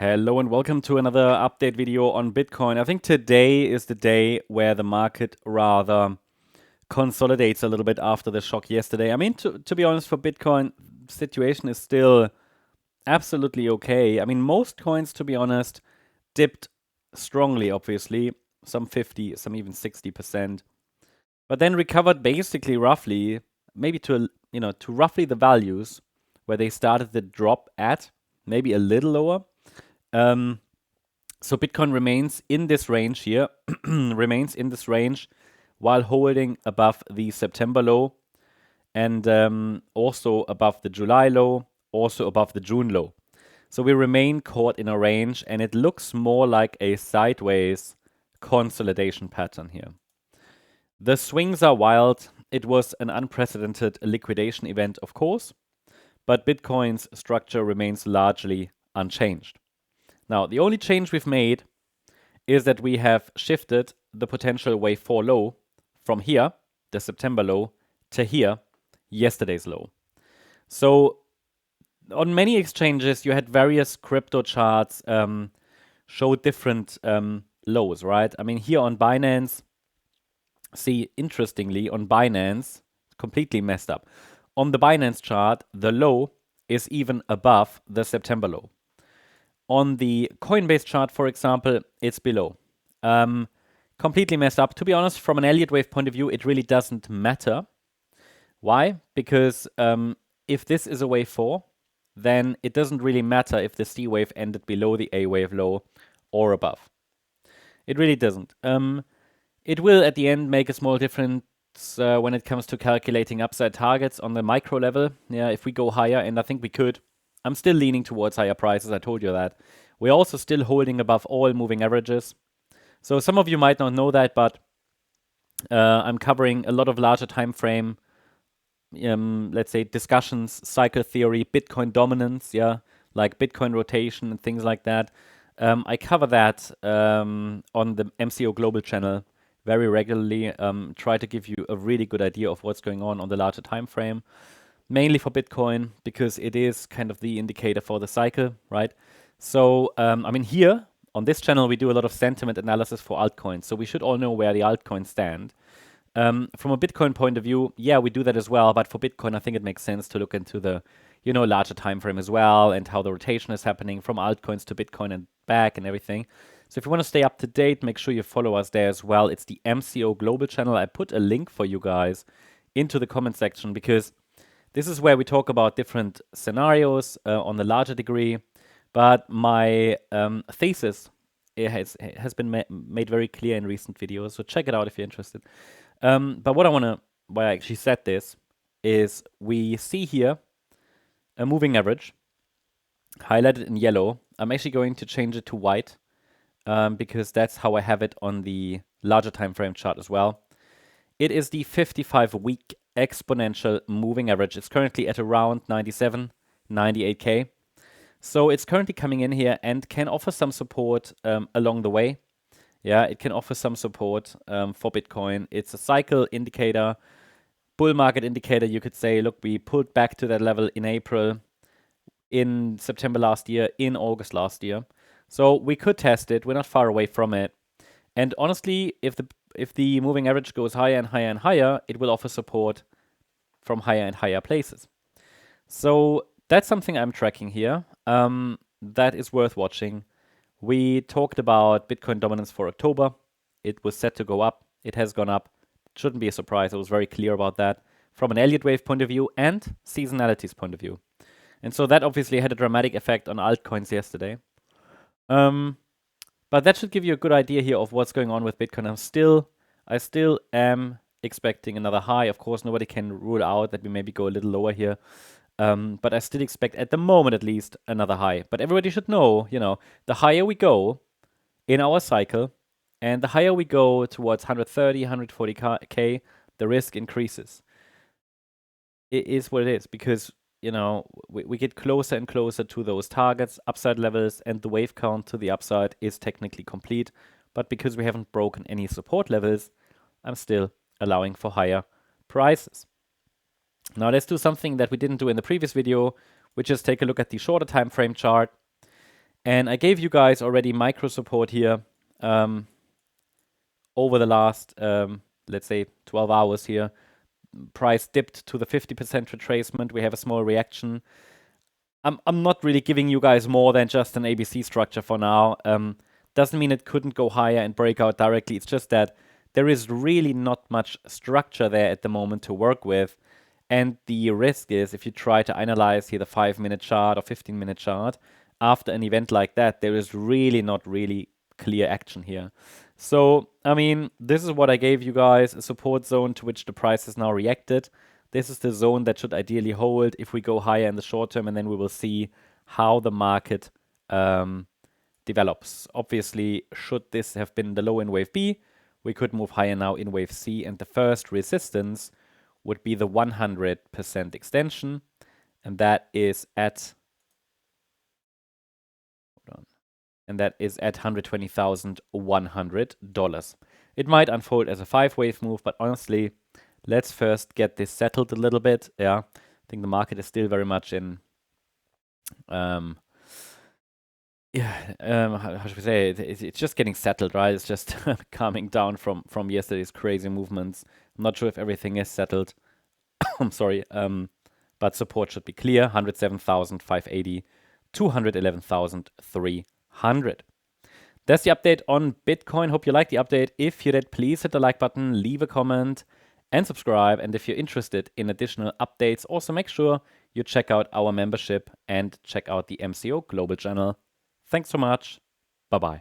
Hello and welcome to another update video on Bitcoin. I think today is the day where the market rather consolidates a little bit after the shock yesterday. I mean, to be honest, for Bitcoin, the situation is still absolutely okay. I mean, most coins, to be honest, dipped strongly, obviously, some 50, some even 60%, but then recovered basically roughly, maybe to roughly the values where they started the drop at, maybe a little lower. So Bitcoin remains in this range here, remains in this range while holding above the September low and also above the July low, also above the June low. So we remain caught in a range and it looks more like a sideways consolidation pattern here. The swings are wild. It was an unprecedented liquidation event, of course, but Bitcoin's structure remains largely unchanged. Now, the only change we've made is that we have shifted the potential wave 4 low from here, the September low, to here, yesterday's low. So on many exchanges, you had various crypto charts show different lows, right? I mean, here on Binance, see, interestingly, on Binance, completely messed up. On the Binance chart, the low is even above the September low. On the Coinbase chart, for example, it's below. Completely messed up. To be honest, from an Elliott Wave point of view, it really doesn't matter. Why? Because if this is a wave 4, then it doesn't really matter if the C wave ended below the A wave low or above. It really doesn't. It will, at the end, make a small difference when it comes to calculating upside targets on the micro level. Yeah, if we go higher, and I think we could, I'm still leaning towards higher prices, I told you that. We're also still holding above all moving averages. So some of you might not know that, but I'm covering a lot of larger time frame, let's say, discussions, cycle theory, Bitcoin dominance, yeah, like Bitcoin rotation and things like that. I cover that on the MCO Global channel very regularly, try to give you a really good idea of what's going on the larger time frame. Mainly for Bitcoin, because it is kind of the indicator for the cycle, right? So, I mean, here on this channel, we do a lot of sentiment analysis for altcoins. So we should all know where the altcoins stand. From a Bitcoin point of view, yeah, we do that as well. But for Bitcoin, I think it makes sense to look into the, larger time frame as well and how the rotation is happening from altcoins to Bitcoin and back and everything. So if you want to stay up to date, make sure you follow us there as well. It's the MCO Global channel. I put a link for you guys into the comment section because this is where we talk about different scenarios on a larger degree, but my thesis has been made very clear in recent videos, so check it out if you're interested. But why I actually said this, is we see here a moving average, highlighted in yellow. I'm actually going to change it to white, because that's how I have it on the larger time frame chart as well. It is the 55-week exponential moving average. It's currently at around 97, 98K. So it's currently coming in here and can offer some support along the way. Yeah, it can offer some support for Bitcoin. It's a cycle indicator, bull market indicator, you could say. Look, we pulled back to that level in April, in September last year, in August last year. So we could test it. We're not far away from it. And honestly, if the moving average goes higher and higher and higher, it will offer support from higher and higher places. So that's something I'm tracking here. That is worth watching. We talked about Bitcoin dominance for October. It was set to go up. It has gone up. Shouldn't be a surprise. I was very clear about that from an Elliott Wave point of view and seasonality's point of view. And so that obviously had a dramatic effect on altcoins yesterday. But that should give you a good idea here of what's going on with Bitcoin. I still am expecting another high. Of course, nobody can rule out that we maybe go a little lower here. But I still expect, at the moment at least, another high. But everybody should know, the higher we go in our cycle, and the higher we go towards 130, 140K, the risk increases. It is what it is, because we get closer and closer to those targets, upside levels, and the wave count to the upside is technically complete. But because we haven't broken any support levels, I'm still allowing for higher prices. Now let's do something that we didn't do in the previous video, which is take a look at the shorter time frame chart. And I gave you guys already micro support here over the last, let's say, 12 hours here. Price dipped to the 50% retracement. We have a small reaction. I'm not really giving you guys more than just an ABC structure for now. Doesn't mean it couldn't go higher and break out directly. It's just that there is really not much structure there at the moment to work with. And the risk is, if you try to analyze here the 5-minute chart or 15-minute chart, after an event like that, there is really not really clear action here. So, I mean, this is what I gave you guys, a support zone to which the price has now reacted. This is the zone that should ideally hold if we go higher in the short term, and then we will see how the market develops. Obviously, should this have been the low in wave B, we could move higher now in wave C, and the first resistance would be the 100% extension, and that is at $120,100. It might unfold as a 5-wave move, but honestly, let's first get this settled a little bit. Yeah, I think the market is still very much in how should we say it? It's just getting settled, right? It's just calming down from yesterday's crazy movements. I'm not sure if everything is settled. I'm sorry, but support should be clear: 107,580, 211,300. That's the update on Bitcoin. Hope you like the update. If you did, please hit the like button, leave a comment, and subscribe. And if you're interested in additional updates, also make sure you check out our membership and check out the MCO Global channel. Thanks so much. Bye-bye.